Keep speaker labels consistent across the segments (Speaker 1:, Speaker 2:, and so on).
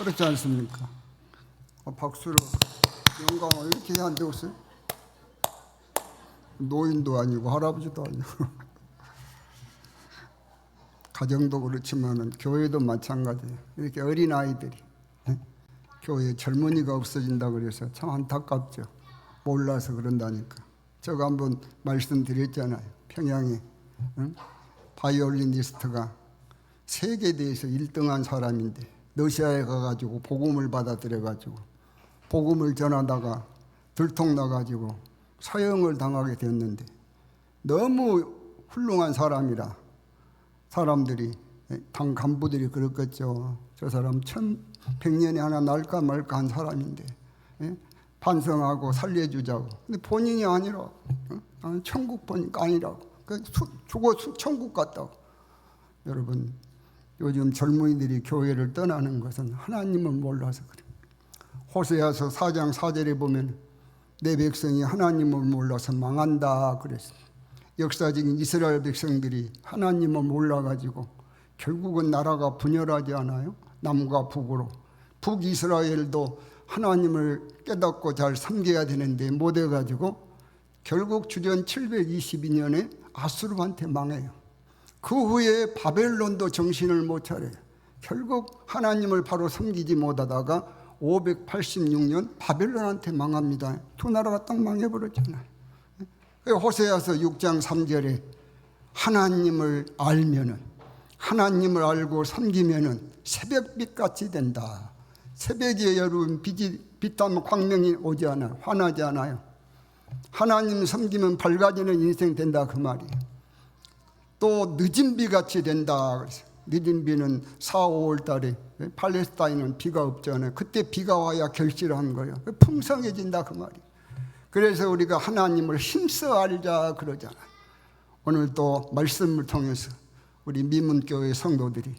Speaker 1: 그렇지 않습니까? 박수로 영광을 이렇게 해야 안 되겠어요? 노인도 아니고 할아버지도 아니고 가정도 그렇지만은 교회도 마찬가지예요. 이렇게 어린 아이들이 교회에 젊은이가 없어진다 그래서 참 안타깝죠. 몰라서 그런다니까. 제가 한번 말씀드렸잖아요. 평양에 바이올리니스트가 세계대회에서 1등한 사람인데 러시아에 가가지고 복음을 받아들여가지고 복음을 전하다가 들통나가지고 사형을 당하게 됐는데 너무 훌륭한 사람이라 사람들이 당 간부들이 그렇겠죠. 저 사람 1100년에 하나 날까 말까 한 사람인데 반성하고 살려주자고. 근데 본인이 아니라 나는 천국 보니까 아니라고. 죽어 천국 갔다고. 여러분 요즘 젊은이들이 교회를 떠나는 것은 하나님을 몰라서 그래요. 호세아서 4장 4절에 보면 내 백성이 하나님을 몰라서 망한다 그랬어요. 역사적인 이스라엘 백성들이 하나님을 몰라가지고 결국은 나라가 분열하지 않아요? 남과 북으로. 북이스라엘도 하나님을 깨닫고 잘 섬겨야 되는데 못해가지고 결국 주전 722년에 아수르한테 망해요. 그 후에 바벨론도 정신을 못 차려요. 결국 하나님을 바로 섬기지 못하다가 586년 바벨론한테 망합니다. 두 나라가 딱 망해버렸잖아요. 호세아서 6장 3절에 하나님을 알면은, 하나님을 알고 섬기면은 새벽빛같이 된다. 새벽에 여러분 빛나면 광명이 오지 않아요. 환하지 않아요. 하나님 섬기면 밝아지는 인생 된다 그 말이에요. 또 늦은 비같이 된다. 늦은 비는 4, 5월 달에 팔레스타인은 비가 없잖아요. 그때 비가 와야 결실한 거예요. 풍성해진다 그 말이에요. 그래서 우리가 하나님을 힘써 알자 그러잖아요. 오늘 또 말씀을 통해서 우리 미문교회 성도들이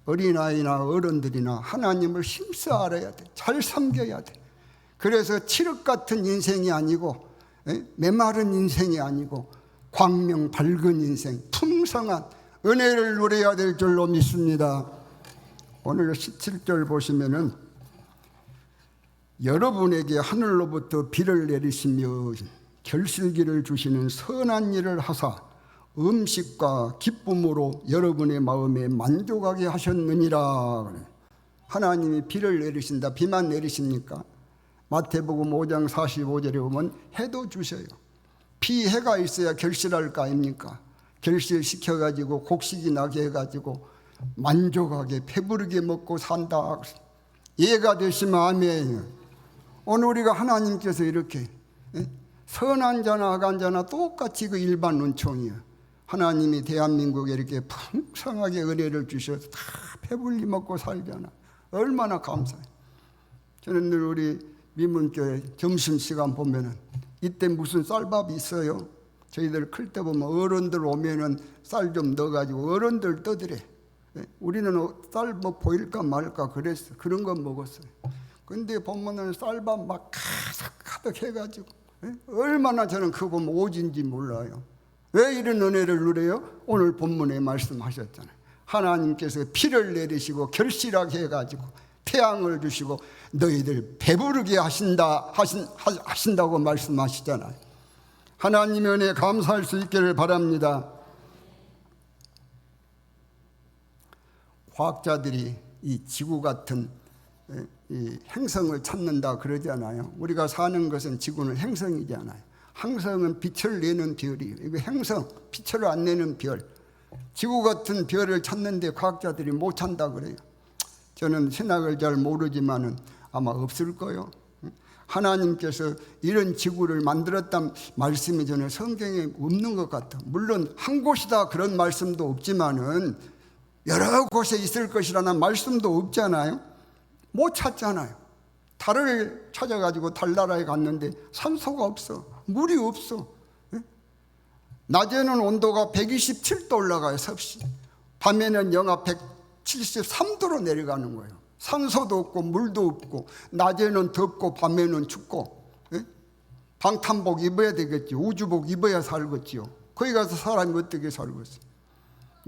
Speaker 1: 어린아이나 어른들이나 하나님을 힘써 알아야 돼. 잘 섬겨야 돼. 그래서 칠흑 같은 인생이 아니고 메마른 인생이 아니고 광명 밝은 인생, 풍성한 은혜를 누려야 될 줄로 믿습니다. 오늘 17절 보시면은 여러분에게 하늘로부터 비를 내리시며 결실기를 주시는 선한 일을 하사 음식과 기쁨으로 여러분의 마음에 만족하게 하셨느니라. 하나님이 비를 내리신다. 비만 내리십니까? 마태복음 5장 45절에 보면 해도 주셔요. 비 해가 있어야 결실할 거 아닙니까? 결실시켜가지고 곡식이 나게 해가지고 만족하게 배부르게 먹고 산다. 이해가 되시면 아멘. 오늘 우리가 하나님께서 이렇게 선한 자나 악한 자나 똑같이 그 일반 은총이에요. 하나님이 대한민국에 이렇게 풍성하게 은혜를 주셔서 다 배불리 먹고 살잖아. 얼마나 감사해요. 저는 늘 우리 미문교회 점심시간 보면은 이때 무슨 쌀밥이 있어요. 저희들 클 때 보면 어른들 오면은 쌀 좀 넣어가지고 어른들 떠드래. 우리는 쌀 뭐 보일까 말까 그랬어. 그런 건 먹었어요. 근데 보면은 쌀밥 막 가득 해가지고 얼마나 저는 그거 보면 오진지 몰라요. 왜 이런 은혜를 누려요? 오늘 본문에 말씀하셨잖아요. 하나님께서 비를 내리시고 결실하게 해가지고 태양을 주시고 너희들 배부르게 하신다고 말씀하시잖아요. 하나님의 은혜에 감사할 수 있기를 바랍니다. 과학자들이 이 지구 같은 이 행성을 찾는다 그러잖아요. 우리가 사는 것은 지구는 행성이잖아요. 행성은 빛을 내는 별이에요. 이거 행성, 빛을 안 내는 별. 지구 같은 별을 찾는데 과학자들이 못 찾는다 그래요. 저는 신학을 잘 모르지만은 아마 없을 거예요. 하나님께서 이런 지구를 만들었다는 말씀이 저는 성경에 없는 것 같아요. 물론 한 곳이다 그런 말씀도 없지만은 여러 곳에 있을 것이라는 말씀도 없잖아요. 못 찾잖아요. 달을 찾아가지고 달나라에 갔는데 산소가 없어. 물이 없어. 낮에는 온도가 127도 올라가요. 섭씨. 밤에는 영하 173도로 내려가는 거예요. 산소도 없고 물도 없고 낮에는 덥고 밤에는 춥고 방탄복 입어야 되겠죠. 우주복 입어야 살겠지요. 거기 가서 사람이 어떻게 살겠어요?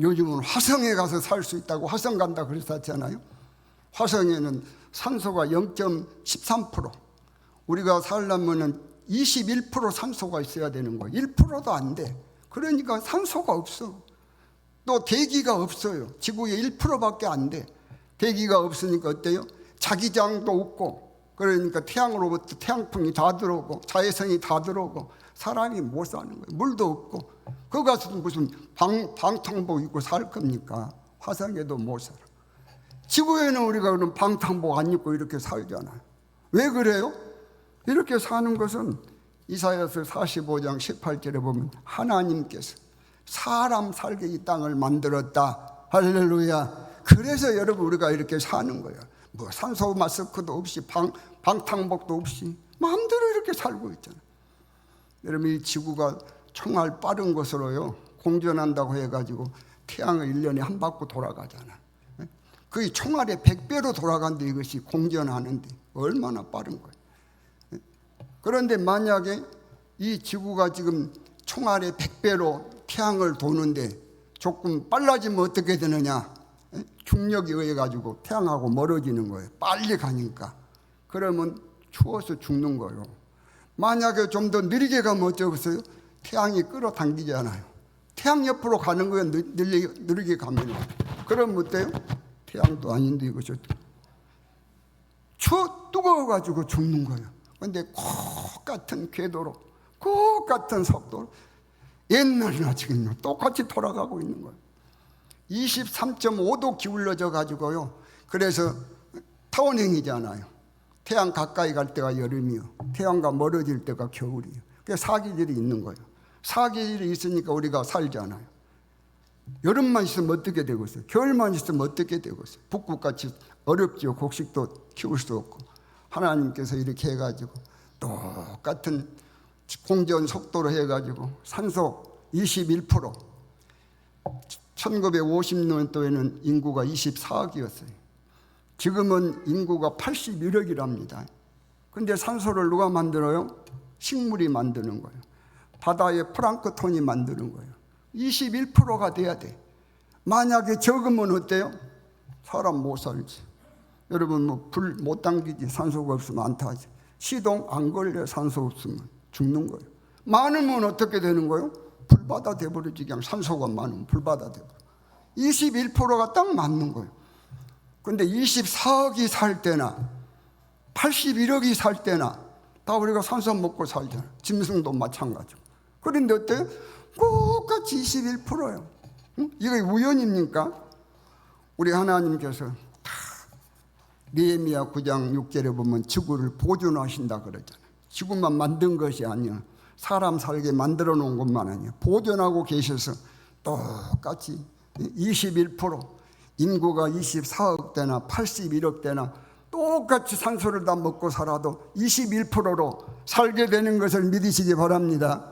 Speaker 1: 요즘은 화성에 가서 살 수 있다고 화성 간다 그랬었잖아요. 화성에는 산소가 0.13%. 우리가 살려면은 21% 산소가 있어야 되는 거예요. 1%도 안 돼. 그러니까 산소가 없어. 또 대기가 없어요. 지구에 1%밖에 안 돼. 대기가 없으니까 어때요? 자기장도 없고, 그러니까 태양으로부터 태양풍이 다 들어오고 자외선이 다 들어오고 사람이 못 사는 거예요. 물도 없고. 그 가서 무슨 방탄복 입고 살 겁니까? 화성에도 못 살아. 지구에는 우리가 그럼 방탄복 안 입고 이렇게 살잖아요. 왜 그래요? 이렇게 사는 것은 이사야서 45장 18절에 보면 하나님께서 사람 살게 이 땅을 만들었다. 할렐루야. 그래서 여러분 우리가 이렇게 사는 거예요. 뭐 산소 마스크도 없이 방탄복도 없이 마음대로 이렇게 살고 있잖아요. 여러분 이 지구가 총알 빠른 것으로요 공전한다고 해가지고 태양을 1년에 한 바퀴 돌아가잖아. 그게 총알의 100배로 돌아간데 이것이 공전하는데 얼마나 빠른 거예요. 그런데 만약에 이 지구가 지금 총알의 100배로 태양을 도는데 조금 빨라지면 어떻게 되느냐? 중력에 의해 가지고 태양하고 멀어지는 거예요. 빨리 가니까. 그러면 추워서 죽는 거예요. 만약에 좀 더 느리게 가면 어쩌겠어요? 태양이 끌어당기잖아요. 태양 옆으로 가는 거예요. 느리게 가면. 그럼 어때요? 태양도 아닌데 이것이 뜨거워가지고 죽는 거예요. 그런데 꼭 같은 궤도로, 꼭 같은 속도로 옛날이나 지금이나 똑같이 돌아가고 있는 거예요. 23.5도 기울어져 가지고요. 그래서 타원행이잖아요. 태양 가까이 갈 때가 여름이요. 태양과 멀어질 때가 겨울이요. 그래서 사계절이 있는 거예요. 사계절이 있으니까 우리가 살잖아요. 여름만 있으면 어떻게 되고 있어요? 겨울만 있으면 어떻게 되고 있어요? 북극같이 어렵죠. 곡식도 키울 수 없고. 하나님께서 이렇게 해가지고 똑같은 공전 속도로 해가지고 산소 21%. 1950년도에는 인구가 24억이었어요. 지금은 인구가 81억이랍니다. 근데 산소를 누가 만들어요? 식물이 만드는 거예요. 바다의 플랑크톤이 만드는 거예요. 21%가 돼야 돼. 만약에 적으면 어때요? 사람 못 살지. 여러분 뭐 불 못 당기지. 산소가 없으면 안 타지. 시동 안 걸려. 산소 없으면 죽는 거예요. 많으면 어떻게 되는 거예요? 불바다 돼버리지. 그냥 산소가 많으면 불바다 돼버려. 21%가 딱 맞는 거예요. 근데 24억이 살 때나 81억이 살 때나 다 우리가 산소 먹고 살잖아요. 짐승도 마찬가지고. 그런데 어때요? 똑같이 21%예요. 이게 우연입니까? 우리 하나님께서 느헤미야 9장 6절에 보면 지구를 보존하신다 그러잖아요. 지구만 만든 것이 아니야. 사람 살게 만들어 놓은 것만 아니야. 보존하고 계셔서 똑같이 21%, 인구가 24억 대나 81억 대나 똑같이 산소를 다 먹고 살아도 21%로 살게 되는 것을 믿으시기 바랍니다.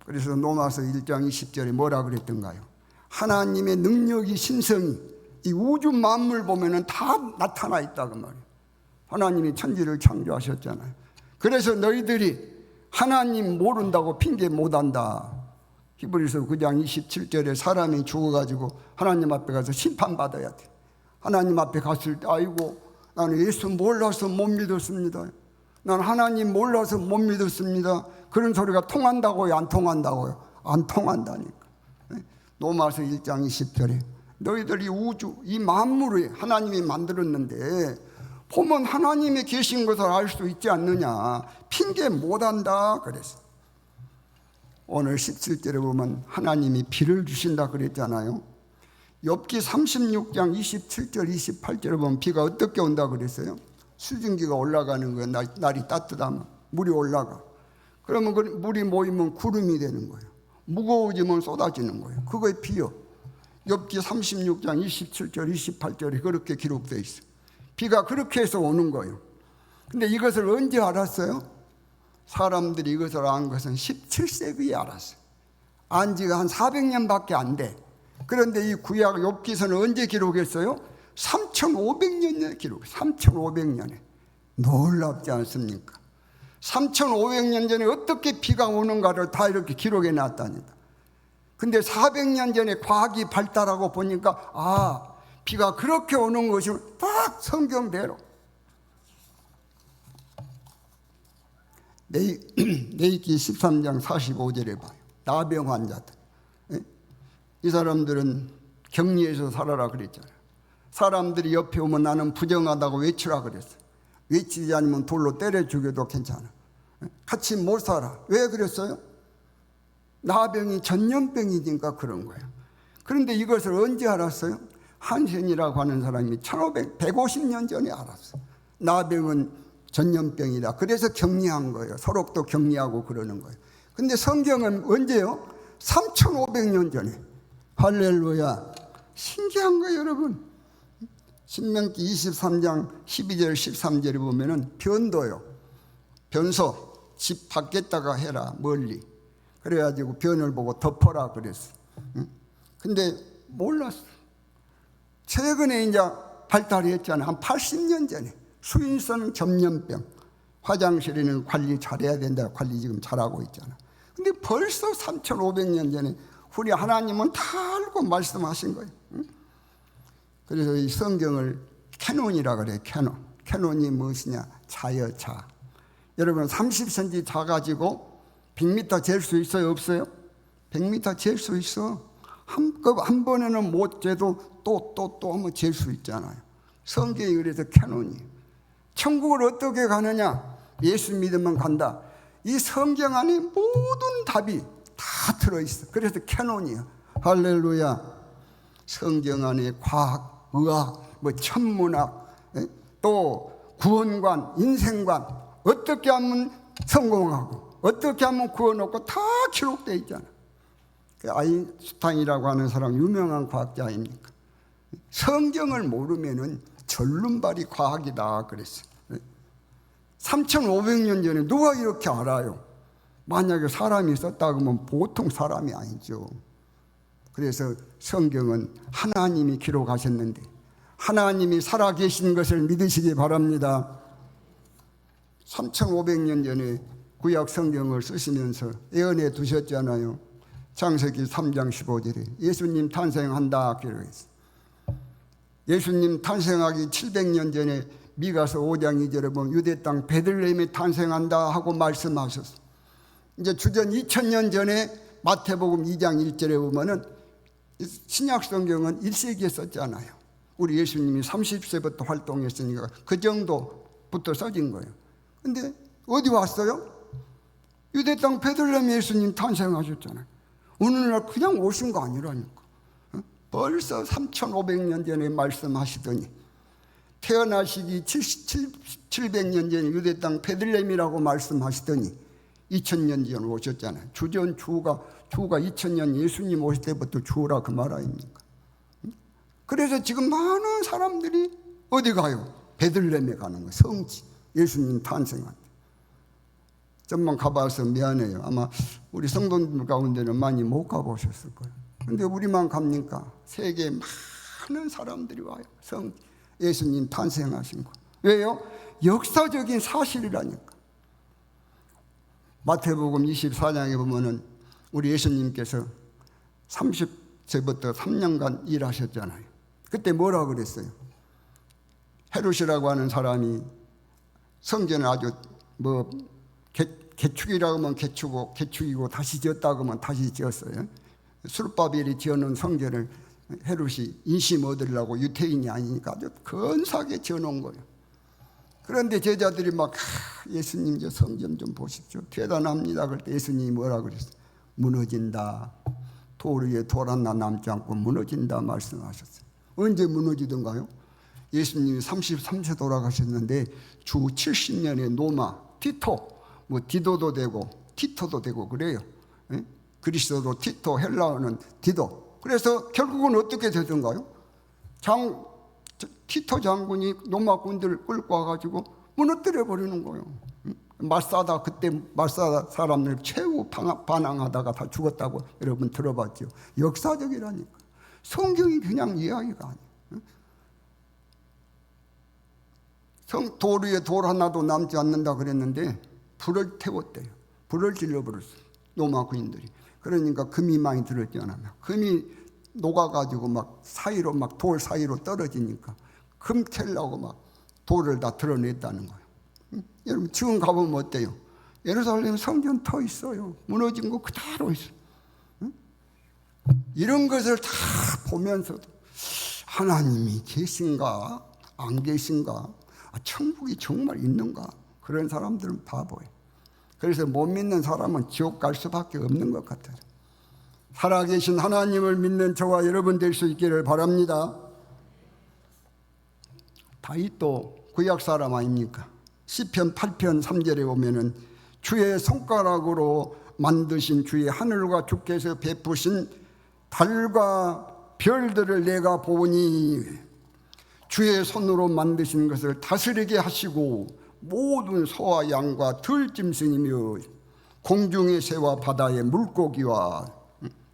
Speaker 1: 그래서 로마서 1장 20절에 뭐라 그랬던가요? 하나님의 능력이 신성이 이 우주 만물 보면은 다 나타나 있다고 말이에요. 하나님이 천지를 창조하셨잖아요. 그래서 너희들이 하나님 모른다고 핑계 못한다. 히브리서 9장 27절에 사람이 죽어가지고 하나님 앞에 가서 심판받아야 돼. 하나님 앞에 갔을 때 아이고 나는 예수 몰라서 못 믿었습니다. 난 하나님 몰라서 못 믿었습니다. 그런 소리가 통한다고요? 안 통한다고요? 안 통한다니까. 로마서 1장 20절에 너희들이 우주 이 만물을 하나님이 만들었는데 보면 하나님이 계신 것을 알 수 있지 않느냐. 핑계 못한다 그랬어. 오늘 17절에 보면 하나님이 비를 주신다 그랬잖아요. 욥기 36장 27절 28절에 보면 비가 어떻게 온다 그랬어요? 수증기가 올라가는 거예요. 날이 따뜻하면 물이 올라가. 그러면 그 물이 모이면 구름이 되는 거예요. 무거워지면 쏟아지는 거예요. 그거에 비요. 욥기 36장 27절 28절에 그렇게 기록되어 있어요. 비가 그렇게 해서 오는 거예요. 근데 이것을 언제 알았어요? 사람들이 이것을 안 것은 17세기에 알았어요. 안 지가 한 400년밖에 안 돼. 그런데 이 구약 욥기서는 언제 기록했어요? 3500년에 기록했어요. 3500년에. 놀랍지 않습니까? 3500년 전에 어떻게 비가 오는가를 다 이렇게 기록해 놨다니다. 근데 400년 전에 과학이 발달하고 보니까 비가 그렇게 오는 것이 딱 성경대로. 레위기 13장 45절에 봐요. 나병 환자들. 이 사람들은 격리해서 살아라 그랬잖아요. 사람들이 옆에 오면 나는 부정하다고 외치라 그랬어요. 외치지 않으면 돌로 때려 죽여도 괜찮아. 같이 못 살아. 왜 그랬어요? 나병이 전염병이니까 그런 거예요. 그런데 이것을 언제 알았어요? 한센이라고 하는 사람이 150년 전에 알았어요. 나병은 전염병이다. 그래서 격리한 거예요. 서로 또 격리하고 그러는 거예요. 근데 성경은 언제요? 3500년 전에. 할렐루야. 신기한 거예요, 여러분. 신명기 23장 12절 13절에 보면은 변도요. 변소 집 밖에다가 해라, 멀리. 그래가지고 변을 보고 덮어라 그랬어. 근데 몰랐어. 최근에 이제 발달이 했잖아요. 한 80년 전에. 수인성 전염병. 화장실에는 관리 잘해야 된다. 관리 지금 잘하고 있잖아. 근데 벌써 3500년 전에 우리 하나님은 다 알고 말씀하신 거예요. 그래서 이 성경을 캐논이라 그래요. 캐논. 캐논이 무엇이냐? 자여자. 여러분 30cm 자가지고 100m 잴 수 있어요? 없어요? 100m 잴 수 있어. 한 번에는 못 재도 또 한번 잴 수 있잖아요. 성경이 그래서 캐논이에요. 천국을 어떻게 가느냐? 예수 믿으면 간다. 이 성경 안에 모든 답이 다 들어있어. 그래서 캐논이에요. 할렐루야. 성경 안에 과학, 의학, 천문학, 또 구원관, 인생관, 어떻게 하면 성공하고 어떻게 하면 구워놓고 다 기록되어 있잖아. 아인슈타인이라고 하는 사람 유명한 과학자 아닙니까? 성경을 모르면은 절름발이 과학이다 그랬어. 3500년 전에 누가 이렇게 알아요? 만약에 사람이 썼다 그러면 보통 사람이 아니죠. 그래서 성경은 하나님이 기록하셨는데 하나님이 살아계신 것을 믿으시기 바랍니다. 3500년 전에 구약 성경을 쓰시면서 예언해 두셨잖아요. 창세기 3장 15절에 예수님 탄생한다 기록했어요. 예수님 탄생하기 700년 전에 미가서 5장 2절에 보면 유대 땅 베들레헴에 탄생한다 하고 말씀하셨어요. 이제 주전 2000년 전에 마태복음 2장 1절에 보면은 신약 성경은 1세기에 썼잖아요. 우리 예수님이 30세부터 활동했으니까 그 정도부터 써진 거예요. 근데 어디 왔어요? 유대 땅 베들레헴에 예수님 탄생하셨잖아요. 어느 날 그냥 오신 거 아니라니까. 벌써 3500년 전에 말씀하시더니 태어나시기 700년 전에 유대 땅 베들레헴이라고 말씀하시더니 2000년 전에 오셨잖아요. 주가 2000년 예수님 오실 때부터 주라 그 말 아닙니까? 그래서 지금 많은 사람들이 어디 가요? 베들레헴에 가는 거예요. 성지. 예수님 탄생한. 좀만 가봐서 미안해요. 아마 우리 성도님들 가운데는 많이 못 가보셨을 거예요. 근데 우리만 갑니까? 세계에 많은 사람들이 와요. 예수님 탄생하신 거. 왜요? 역사적인 사실이라니까. 마태복음 24장에 보면은 우리 예수님께서 30세부터 3년간 일하셨잖아요. 그때 뭐라 그랬어요? 헤롯이라고 하는 사람이 성전을 아주 개축이라고 하면 개축이고 다시 지었다고 하면 다시 지었어요. 술바벨이 지어놓은 성전을 헤롯이 인심 얻으려고 유태인이 아니니까 아주 근사하게 지어놓은 거예요. 그런데 제자들이 막 예수님 저 성전 좀 보십시오. 대단합니다. 그럴 때 예수님이 뭐라 그랬어요? 무너진다. 돌 위에 돌 하나 남지 않고 무너진다 말씀하셨어요. 언제 무너지던가요? 예수님이 33세 돌아가셨는데 주 70년의 노마 티토 디도도 되고 티토도 되고 그래요. 그리스도도 티토, 헬라어는 디도. 그래서 결국은 어떻게 되던가요? 티토 장군이 로마 군대를 끌고 와가지고 무너뜨려 버리는 거예요. 그때 마사다 사람들 최후 반항하다가 다 죽었다고 여러분 들어봤죠. 역사적이라니까. 성경이 그냥 이야기가 아니에요. 돌 위에 돌 하나도 남지 않는다 그랬는데 불을 태웠대요. 불을 질러버렸어요. 로마 군인들이. 그러니까 금이 많이 들었잖아요. 금이 녹아가지고 막 사이로 막 돌 사이로 떨어지니까 금 캘라고 막 돌을 다 드러냈다는 거예요. 여러분 지금 가보면 어때요? 예루살렘 성전 터 있어요. 무너진 거 그대로 있어요. 이런 것을 다 보면서도 하나님이 계신가 안 계신가, 천국이 정말 있는가, 그런 사람들은 바보예요. 그래서 못 믿는 사람은 지옥 갈 수밖에 없는 것 같아요. 살아계신 하나님을 믿는 저와 여러분 될 수 있기를 바랍니다. 다윗도 구약 사람 아닙니까? 시편 8편 3절에 보면은 주의 손가락으로 만드신 주의 하늘과 주께서 베푸신 달과 별들을 내가 보니 주의 손으로 만드신 것을 다스리게 하시고 모든 소와 양과 들짐승이며 공중의 새와 바다의 물고기와,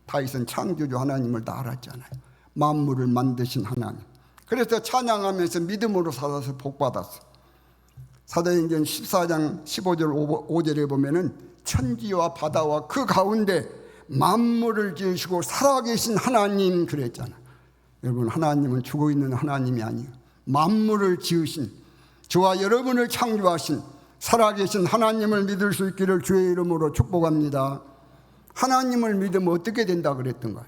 Speaker 1: 다윗은 창조주 하나님을 다 알았잖아요. 만물을 만드신 하나님. 그래서 찬양하면서 믿음으로 살아서 복받았어. 사도행전 14장 15절 5절에 보면은 천지와 바다와 그 가운데 만물을 지으시고 살아계신 하나님 그랬잖아. 여러분, 하나님은 죽어 있는 하나님이 아니에요. 만물을 지으신, 저와 여러분을 창조하신 살아계신 하나님을 믿을 수 있기를 주의 이름으로 축복합니다. 하나님을 믿으면 어떻게 된다 그랬던가요?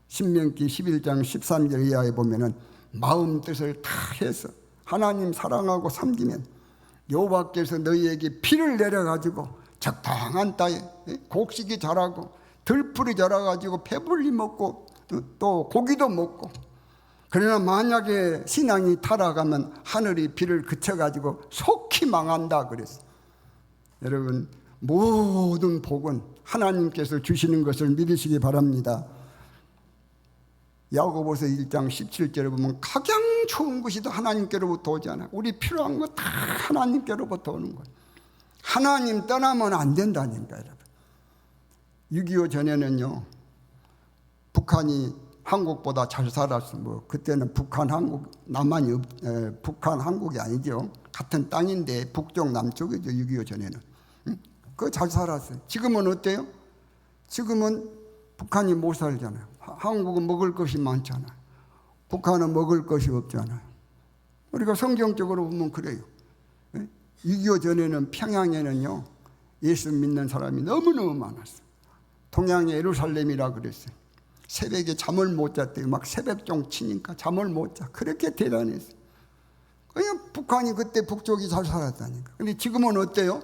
Speaker 1: 신명기 11장 13절 이하에 보면은 마음 뜻을 다 해서 하나님 사랑하고 섬기면 여호와께서 너희에게 비를 내려가지고 적당한 땅에 곡식이 자라고 들풀이 자라가지고 배불리 먹고 또 고기도 먹고, 그러나 만약에 신앙이 타락하면 하늘이 비를 그쳐가지고 속히 망한다 그랬어. 여러분, 모든 복은 하나님께서 주시는 것을 믿으시기 바랍니다. 야고보서 1장 17절에 보면 가장 좋은 것이 다 하나님께로부터 오지 않아요. 우리 필요한 거 다 하나님께로부터 오는 거예요. 하나님 떠나면 안 된다니까. 여러분, 6.25 전에는요, 북한이 한국보다 잘 살았어. 뭐 그때는 북한 한국 남한이 북한 한국이 아니죠. 같은 땅인데 북쪽 남쪽이죠. 6.25 전에는. 그거 잘 살았어요. 지금은 어때요? 지금은 북한이 못 살잖아요. 한국은 먹을 것이 많잖아요. 북한은 먹을 것이 없잖아요. 우리가 성경적으로 보면 그래요. 6.25 전에는 평양에는요, 예수 믿는 사람이 너무너무 많았어요. 동양의 예루살렘이라 그랬어요. 새벽에 잠을 못 잤대요. 막 새벽종 치니까 잠을 못 자. 그렇게 대단했어요. 그냥 북한이 그때 북쪽이 잘 살았다니까. 근데 지금은 어때요?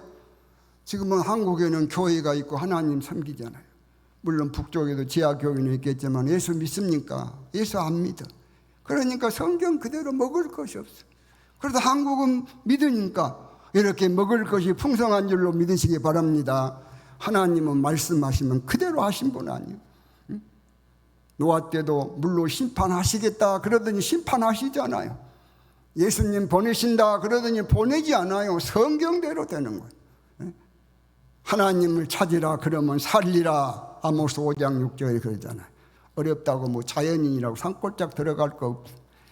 Speaker 1: 지금은 한국에는 교회가 있고 하나님 섬기잖아요. 물론 북쪽에도 지하교회는 있겠지만 예수 믿습니까? 예수 안 믿어. 그러니까 성경 그대로 먹을 것이 없어. 그래서 한국은 믿으니까 이렇게 먹을 것이 풍성한 줄로 믿으시기 바랍니다. 하나님은 말씀하시면 그대로 하신 분 아니에요. 노아 때도 물로 심판하시겠다 그러더니 심판하시잖아요. 예수님 보내신다 그러더니 보내지 않아요. 성경대로 되는 거예요. 하나님을 찾으라 그러면 살리라. 아모스 5장 6절에 그러잖아요. 어렵다고 뭐 자연인이라고 산골짝 들어갈 거 없고,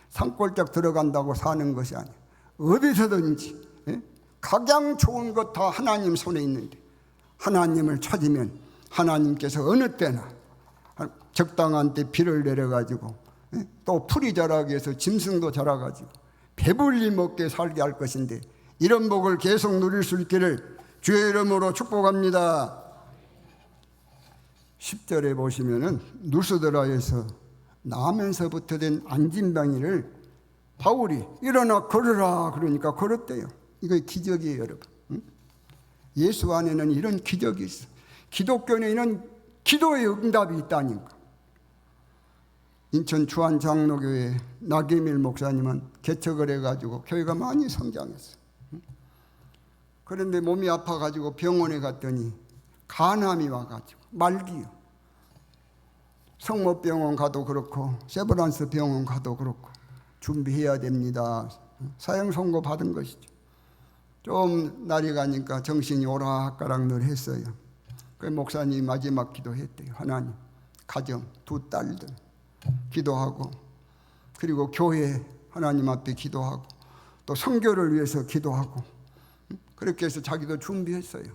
Speaker 1: 산골짝 들어간다고 사는 것이 아니에요. 어디서든지 가장 좋은 것 다 하나님 손에 있는데, 하나님을 찾으면 하나님께서 어느 때나 적당한 때 비를 내려가지고 또 풀이 자라기 위해서 짐승도 자라가지고 배불리 먹게 살게 할 것인데, 이런 복을 계속 누릴 수 있기를 주의 이름으로 축복합니다. 10절에 보시면은 누스드라에서 나면서부터 된 안진병이를 바울이 일어나 걸으라 그러니까 걸었대요. 이거 기적이에요, 여러분. 예수 안에는 이런 기적이 있어. 기독교는 이런 기도의 응답이 있다니까. 인천 주한장로교회 나계밀 목사님은 개척을 해가지고 교회가 많이 성장했어요. 그런데 몸이 아파가지고 병원에 갔더니 간암이 와가지고 말기요. 성모병원 가도 그렇고 세브란스 병원 가도 그렇고 준비해야 됩니다. 사형 선고 받은 것이죠. 좀 날이 가니까 정신이 오락가락 늘 했어요. 그 목사님이 마지막 기도했대요. 하나님, 가정, 두 딸들 기도하고, 그리고 교회 하나님 앞에 기도하고, 또 선교를 위해서 기도하고, 그렇게 해서 자기도 준비했어요.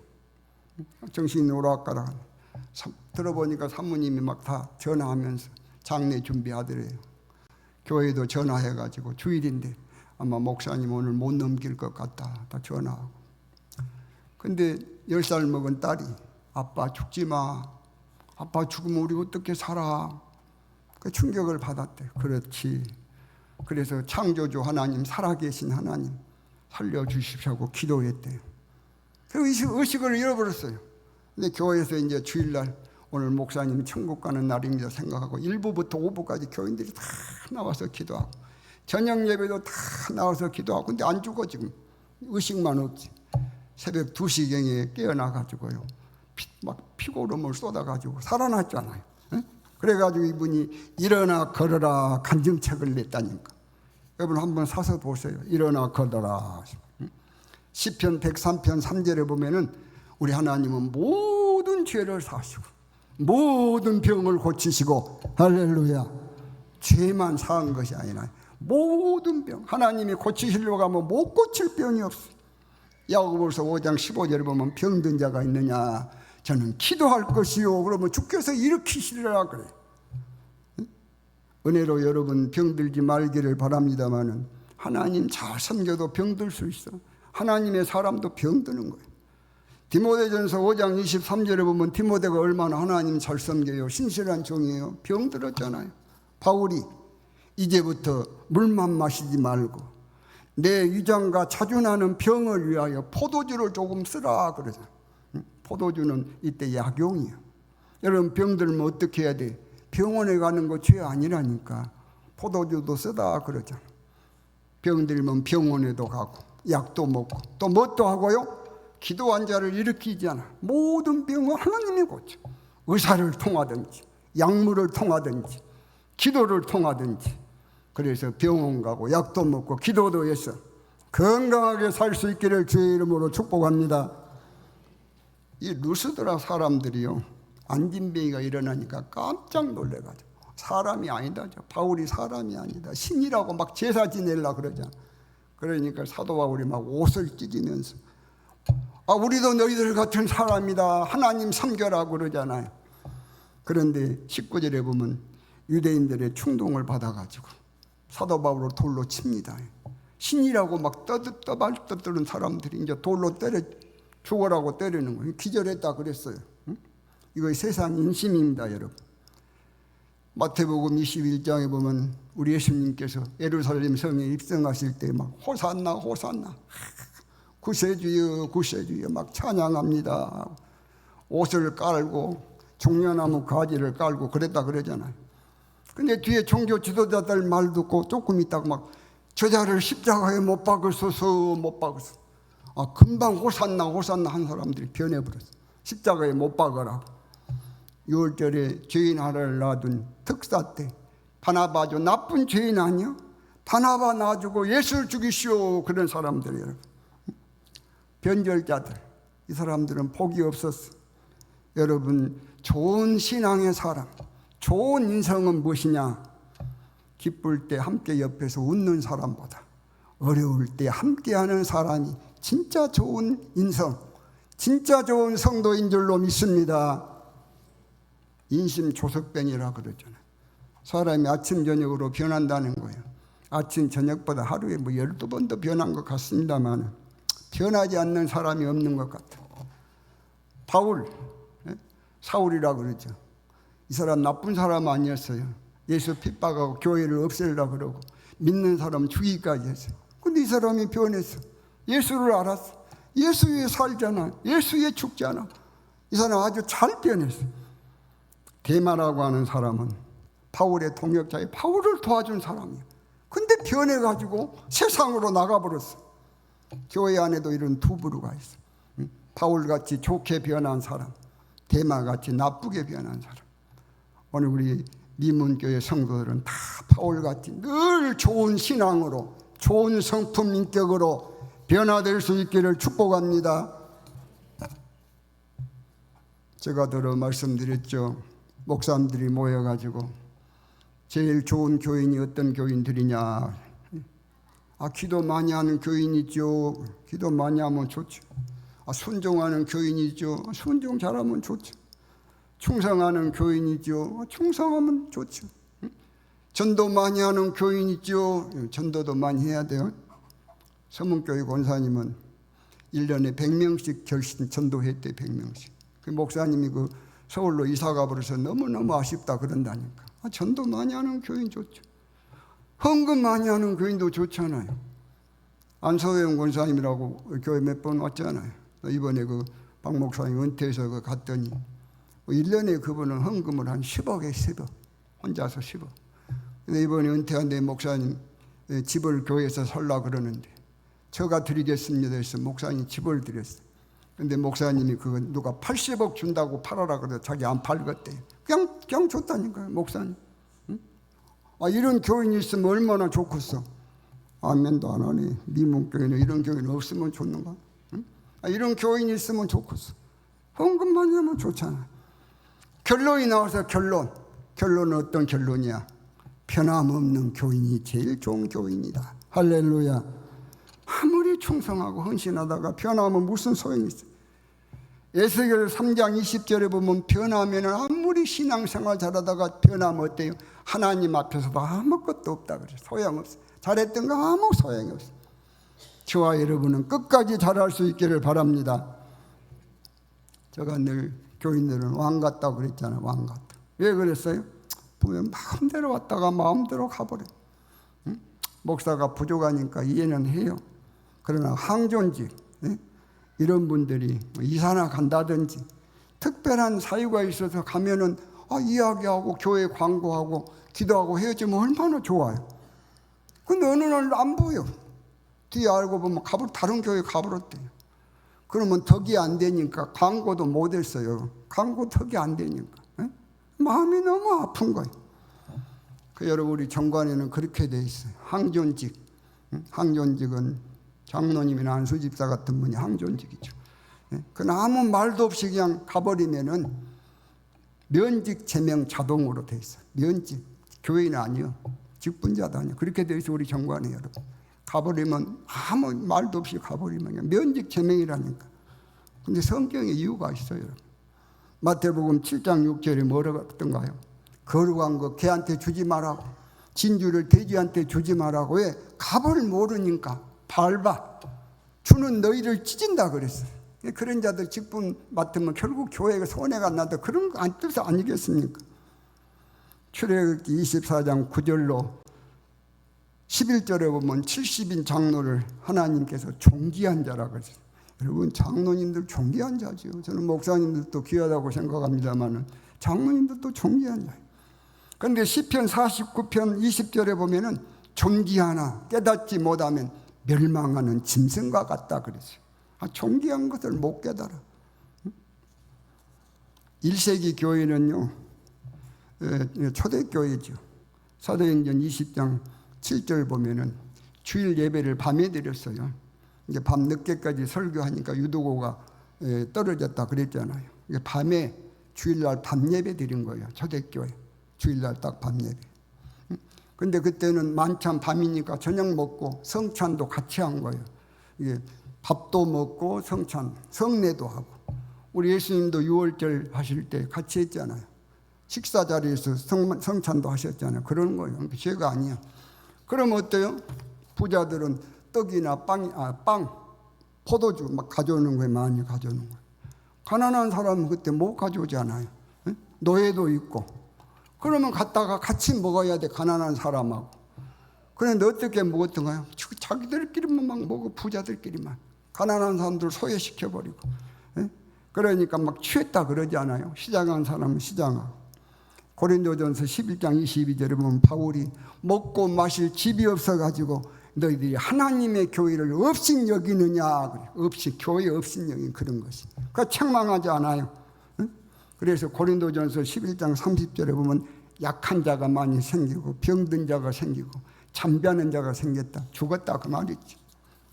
Speaker 1: 정신이 오락가락. 들어보니까 사모님이 막 다 전화하면서 장례 준비하더래요. 교회도 전화해가지고 주일인데 아마 목사님 오늘 못 넘길 것 같다. 다 전화하고. 근데 10살 먹은 딸이 아빠 죽지 마. 아빠 죽으면 우리 어떻게 살아? 그 충격을 받았대. 그렇지. 그래서 창조주 하나님, 살아계신 하나님 살려주십시오 하고 기도했대요. 그리고 의식을 잃어버렸어요. 근데 교회에서 이제 주일날 오늘 목사님 천국 가는 날입니다 생각하고 1부부터 5부까지 교인들이 다 나와서 기도하고 저녁 예배도 다 나와서 기도하고 근데 안 죽어 지금. 의식만 없지. 새벽 2시경에 깨어나가지고요. 막 피고름을 쏟아가지고 살아났잖아요. 에? 그래가지고 이분이 일어나 걸어라 간증책을 냈다니까. 여러분 한번 사서 보세요. 일어나 걸어라. 시편 103편 3절에 보면은 우리 하나님은 모든 죄를 사시고 모든 병을 고치시고 할렐루야. 죄만 사한 것이 아니라 모든 병 하나님이 고치시려고 하면 못 고칠 병이 없어요. 야고보서 5장 15절에 보면 병든 자가 있느냐 저는 기도할 것이요 그러면 주께서 일으키시리라 그래요. 은혜로 여러분 병들지 말기를 바랍니다마는 하나님 잘 섬겨도 병들 수 있어. 하나님의 사람도 병드는 거예요. 디모데전서 5장 23절에 보면 디모데가 얼마나 하나님 잘 섬겨요. 신실한 종이에요. 병들었잖아요. 바울이 이제부터 물만 마시지 말고 내 위장과 자주 나는 병을 위하여 포도주를 조금 쓰라 그러잖아요. 포도주는 이때 약용이에요. 여러분 병들면 어떻게 해야 돼? 병원에 가는 거 죄 아니라니까. 포도주도 쓰다 그러잖아요. 병들면 병원에도 가고 약도 먹고 또 뭣도 하고요? 기도 환자를 일으키잖아. 모든 병은 하나님이 고쳐. 의사를 통하든지 약물을 통하든지 기도를 통하든지. 그래서 병원 가고 약도 먹고 기도도 해서 건강하게 살 수 있기를 주의 이름으로 축복합니다. 이 루스드라 사람들이요 안진뱅이가 일어나니까 깜짝 놀래가지고 사람이 아니다. 바울이 사람이 아니다. 신이라고 막 제사 지내려고 그러잖아. 그러니까 사도 바울이 막 옷을 찢으면서 우리도 너희들 같은 사람이다. 하나님 섬겨라 그러잖아요. 그런데 19절에 보면 유대인들의 충동을 받아가지고 사도 바울을 돌로 칩니다. 신이라고 막 떠드는 사람들이 이제 돌로 때려 죽으라고 때리는 거예요. 기절했다 그랬어요. 이거 세상 인심입니다, 여러분. 마태복음 21장에 보면 우리 예수님께서 예루살렘 성에 입성하실 때 막 호산나 호산나 구세주여 구세주여 막 찬양합니다. 옷을 깔고 종려나무 가지를 깔고 그랬다 그러잖아요. 근데 뒤에 종교 지도자들 말 듣고 조금 있다가 막 저자를 십자가에 못 박으소서 못 박으소. 금방 호산나 호산나 한 사람들이 변해버렸어. 십자가에 못 박으라. 6월절에 죄인 하나를 놔둔 특사 때 바나바죠. 나쁜 죄인 아니요? 바나바 놔주고 예수를 죽이시오. 그런 사람들이에요. 변절자들. 이 사람들은 복이 없었어. 여러분 좋은 신앙의 사람, 좋은 인성은 무엇이냐? 기쁠 때 함께 옆에서 웃는 사람보다 어려울 때 함께하는 사람이 진짜 좋은 인성, 진짜 좋은 성도인 줄로 믿습니다. 인심조석변이라 그러잖아요. 사람이 아침 저녁으로 변한다는 거예요. 아침 저녁보다 하루에 12번도 변한 것 같습니다만 변하지 않는 사람이 없는 것 같아요. 바울, 사울이라 그러죠. 이 사람 나쁜 사람 아니었어요. 예수 핍박하고 교회를 없애려고 그러고 믿는 사람 죽이기까지 했어요. 근데 이 사람이 변했어. 예수를 알았어. 예수 위에 살잖아. 예수 위에 죽잖아. 이 사람 아주 잘 변했어. 데마라고 하는 사람은 바울의 동역자에 바울을 도와준 사람이야. 근데 변해가지고 세상으로 나가버렸어. 교회 안에도 이런 두 부류가 있어. 바울같이 좋게 변한 사람, 데마같이 나쁘게 변한 사람. 오늘 우리 미문교회 성도들은 다 바울같이 늘 좋은 신앙으로 좋은 성품 인격으로 변화될 수 있기를 축복합니다. 제가 들어 말씀드렸죠. 목사님들이 모여가지고 제일 좋은 교인이 어떤 교인들이냐. 기도 많이 하는 교인이죠. 기도 많이 하면 좋죠. 순종하는 교인이죠. 순종 잘하면 좋죠. 충성하는 교인이죠. 충성하면 좋죠. 전도 많이 하는 교인 있죠. 전도도 많이 해야 돼요. 서문교회 권사님은 1년에 100명씩 결신 전도했대. 100명씩. 그 목사님이 그 서울로 이사 가버려서 너무너무 아쉽다 그런다니까. 전도 많이 하는 교인 좋죠. 헌금 많이 하는 교인도 좋잖아요. 안서영 권사님이라고 교회 몇 번 왔잖아요. 이번에 그 박 목사님 은퇴해서 그 갔더니 1년에 그분은 헌금을 한 10억에 10억. 혼자서 10억. 근데 이번에 은퇴한 데 목사님 집을 교회에서 살라 그러는데 저가 드리겠습니다 해서 목사님 집을 드렸어요. 근데 목사님이 그거 누가 80억 준다고 팔아라 그래서 자기 안 팔겠대요. 그냥 줬다니까요, 목사님. 응? 이런 교인이 있으면 얼마나 좋겠어. 아멘도 안 하네. 미문교회는 이런 교인 없으면 좋는가? 응? 이런 교인이 있으면 좋겠어. 헌금 많이 하면 좋잖아. 결론이 나와서 결론은 어떤 결론이야? 변함없는 교인이 제일 좋은 교인이다. 할렐루야. 아무리 충성하고 헌신하다가 변하면 무슨 소용이 있어? 에스겔 3장 20절에 보면 변하면 아무리 신앙생활 잘하다가 변하면 어때요? 하나님 앞에서도 아무것도 없다 그래. 소용없어. 잘했던 거 아무 소용이 없어. 저와 여러분은 끝까지 잘할 수 있기를 바랍니다. 제가 늘 교인들은 왕 같다고 그랬잖아요. 왕 같다. 왜 그랬어요? 보면 마음대로 왔다가 마음대로 가버려. 응? 목사가 부족하니까 이해는 해요. 그러나 항존직 이런 분들이 이사나 간다든지 특별한 사유가 있어서 가면은 이야기하고 교회 광고하고 기도하고 헤어지면 얼마나 좋아요. 근데 어느 날 안 보여. 뒤에 알고 보면 다른 교회 가버렸대요. 그러면 덕이 안 되니까 광고도 못 했어요. 광고 덕이 안 되니까. 마음이 너무 아픈 거예요. 여러분 우리 정관에는 그렇게 돼 있어요. 항존직. 항존직은 장로님이나 안수집사 같은 분이 항존직이죠. 그러나 아무 말도 없이 그냥 가버리면은 면직 제명 자동으로 돼 있어요. 면직. 교회는 아니요. 직분자도 아니요. 그렇게 돼 있어요. 우리 정관에 여러분. 가버리면 아무 말도 없이 가버리면 그냥 면직 제명이라니까. 근데 성경에 이유가 있어요. 여러분. 마태복음 7장 6절에 뭐라고 했던가요? 거룩한 거 걔한테 주지 말라고. 진주를 돼지한테 주지 말라고. 왜? 값을 모르니까 밟아. 주는 너희를 찢은다 그랬어요. 그런 자들 직분 맡으면 결국 교회가 손해가 난다. 그런 거 뜻 아니겠습니까? 출애굽기 24장 9절로 11절에 보면 70인 장로를 하나님께서 존귀한 자라고 그랬어요. 여러분 장로님들 존귀한 자죠. 저는 목사님들도 귀하다고 생각합니다만 장로님들도 존귀한 자예요. 그런데 시편 49편 20절에 보면은 존귀하나 깨닫지 못하면 멸망하는 짐승과 같다 그랬어요. 존귀한 것을 못 깨달아. 1세기 교회는요, 초대교회죠. 사도행전 20장 7절 보면은 주일 예배를 밤에 드렸어요. 이제 밤 늦게까지 설교하니까 유도고가 떨어졌다 그랬잖아요. 밤에 주일날 밤 예배 드린 거예요. 초대교회. 주일날 딱 밤 예배. 근데 그때는 만찬 밤이니까 저녁 먹고 성찬도 같이 한 거예요. 이게 밥도 먹고 성찬, 성례도 하고. 우리 예수님도 6월절 하실 때 같이 했잖아요. 식사 자리에서 성찬도 하셨잖아요. 그런 거예요. 죄가 아니야. 그럼 어때요? 부자들은 떡이나 빵, 포도주 막 가져오는 거예요. 많이 가져오는 거예요. 가난한 사람은 그때 못 가져오잖아요. 노예도 있고. 그러면 갔다가 같이 먹어야 돼. 가난한 사람하고. 그런데 어떻게 먹었던가요? 자기들끼리만 막 먹어. 부자들끼리만. 가난한 사람들 소외시켜버리고. 그러니까 막 취했다 그러지 않아요? 시장한 사람은 시장하고. 고린도전서 11장 22절에 보면 바울이 먹고 마실 집이 없어가지고 너희들이 하나님의 교회를 업신 여기느냐. 업신, 교회 업신 여긴 그런 것이. 그러니까 책망하지 않아요. 그래서 고린도전서 11장 30절에 보면 약한 자가 많이 생기고 병든 자가 생기고 잠자는 자가 생겼다. 죽었다 그 말이지.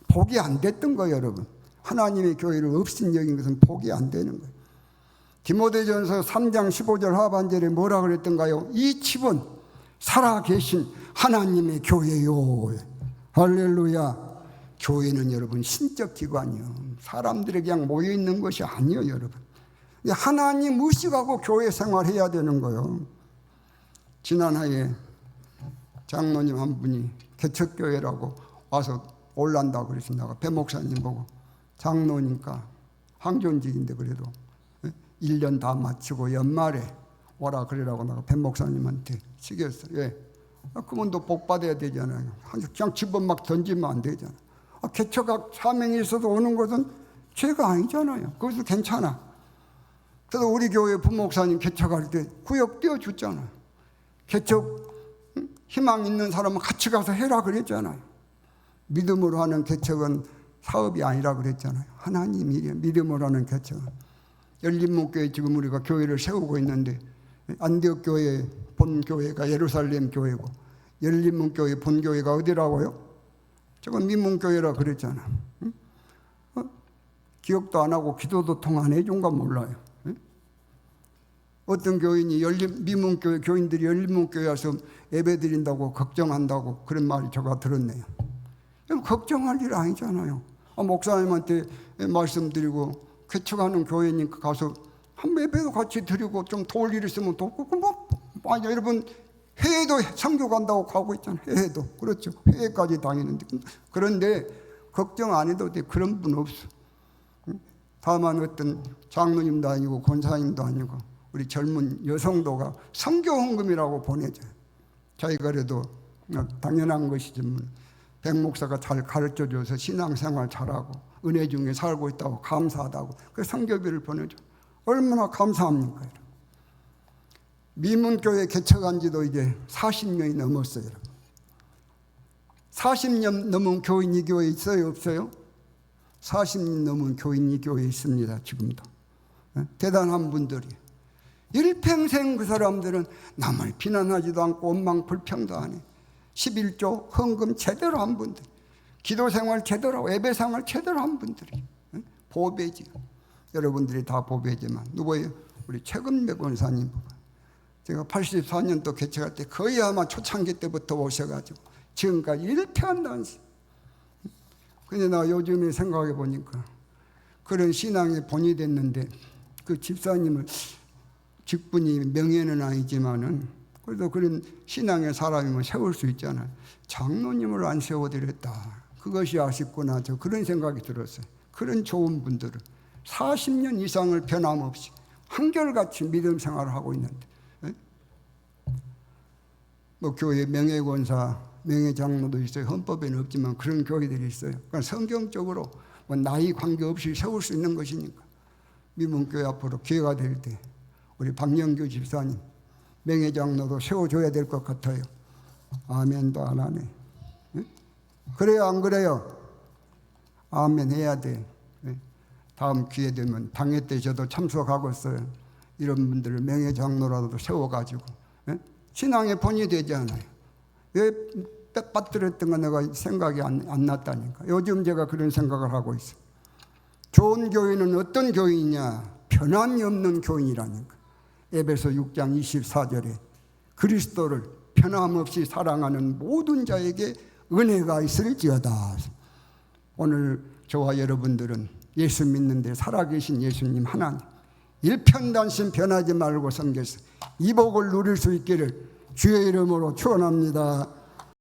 Speaker 1: 복이 안 됐던 거예요, 여러분. 하나님의 교회를 업신 여긴 것은 복이 안 되는 거예요. 디모데전서 3장 15절 하반절에 뭐라 그랬던가요? 이 집은 살아계신 하나님의 교회요. 할렐루야. 교회는 여러분 신적 기관이요. 사람들이 그냥 모여있는 것이 아니에요, 여러분. 하나님 의식하고 교회 생활해야 되는 거예요. 지난해에 장로님 한 분이 개척교회라고 와서 올란다고 그래서 내가 배 목사님 보고 장로니까 항존직인데 그래도 1년 다 마치고 연말에 오라 그러라고 내가 배 목사님한테 시켰어요. 왜? 그분도 복 받아야 되잖아요. 그냥 집어 막 던지면 안 되잖아. 개척학 사명이 있어도 오는 것은 죄가 아니잖아요. 그것도 괜찮아. 그래서 우리 교회 부목사님 개척할 때 구역 띄워줬잖아요. 개척 희망 있는 사람은 같이 가서 해라 그랬잖아요. 믿음으로 하는 개척은 사업이 아니라 그랬잖아요. 하나님 일이에요. 믿음으로 하는 개척은. 열린문교회 지금 우리가 교회를 세우고 있는데 안디옥 교회 본교회가 예루살렘 교회고 열린문교회 본교회가 어디라고요? 저건 민문교회라 그랬잖아. 응? 기억도 안 하고 기도도 통 안 해준가 몰라요. 응? 어떤 교인이 민문교회 교인들이 열린문교회 와서 예배드린다고 걱정한다고 그런 말이 제가 들었네요. 걱정할 일 아니잖아요. 목사님한테 말씀드리고 개척하는 교회니까 가서 한 예배도 같이 드리고 좀 도울 일 있으면 돕고 여러분 해외도 선교 간다고 가고 있잖아요. 해외도 그렇죠. 해외까지 다니는데 그런데 걱정 안 해도 돼. 그런 분 없어. 다만 어떤 장로님도 아니고 권사님도 아니고 우리 젊은 여성도가 선교 헌금이라고 보내줘요. 자기가 그래도 당연한 것이지만 백 목사가 잘 가르쳐줘서 신앙생활 잘하고 은혜 중에 살고 있다고 감사하다고 그 선교비를 보내줘. 얼마나 감사합니까? 미문교회 개척한 지도 이제 40년이 넘었어요. 40년 넘은 교인 이 교회에 있어요? 없어요? 40년 넘은 교인 이 교회에 있습니다. 지금도. 대단한 분들이. 일평생 그 사람들은 남을 비난하지도 않고 원망 불평도 안 해. 11조 헌금 제대로 한 분들, 기도생활 제대로 하고 예배생활 제대로 한 분들이 보배지. 여러분들이 다 보배지만 누구예요? 우리 최근배 권사님. 제가 84년도 개척할 때 거의 아마 초창기 때부터 오셔가지고 지금까지 일편단심. 근데 나 요즘에 생각해 보니까 그런 신앙이 본이 됐는데 그 집사님을 직분이 명예는 아니지만은 그래도 그런 신앙의 사람이면 세울 수 있잖아요. 장로님을 안 세워드렸다. 그것이 아쉽구나. 저 그런 생각이 들었어요. 그런 좋은 분들은 40년 이상을 변함없이 한결같이 믿음 생활을 하고 있는데 뭐 교회 명예권사, 명예장로도 있어요. 헌법에는 없지만 그런 교회들이 있어요. 그러니까 성경적으로 뭐 나이 관계없이 세울 수 있는 것이니까 미문교회 앞으로 기회가 될 때 우리 박영규 집사님 명예장로도 세워줘야 될 것 같아요. 아멘도 안 하네. 그래요 안 그래요? 아멘 해야 돼. 다음 기회 되면 당회 때 저도 참석하고 있어요. 이런 분들을 명예장로라도 세워가지고 신앙의 본이 되지 않아요. 왜 빠뜨렸던 거 내가 생각이 안 났다니까. 요즘 제가 그런 생각을 하고 있어요. 좋은 교인은 어떤 교인이냐? 변함이 없는 교인이라니까. 에베소 6장 24절에 그리스도를 변함없이 사랑하는 모든 자에게 은혜가 있을지어다. 오늘 저와 여러분들은 예수 믿는데 살아계신 예수님 하나님 일편단심 변하지 말고 섬겨서 이 복을 누릴 수 있기를 주의 이름으로 축원합니다.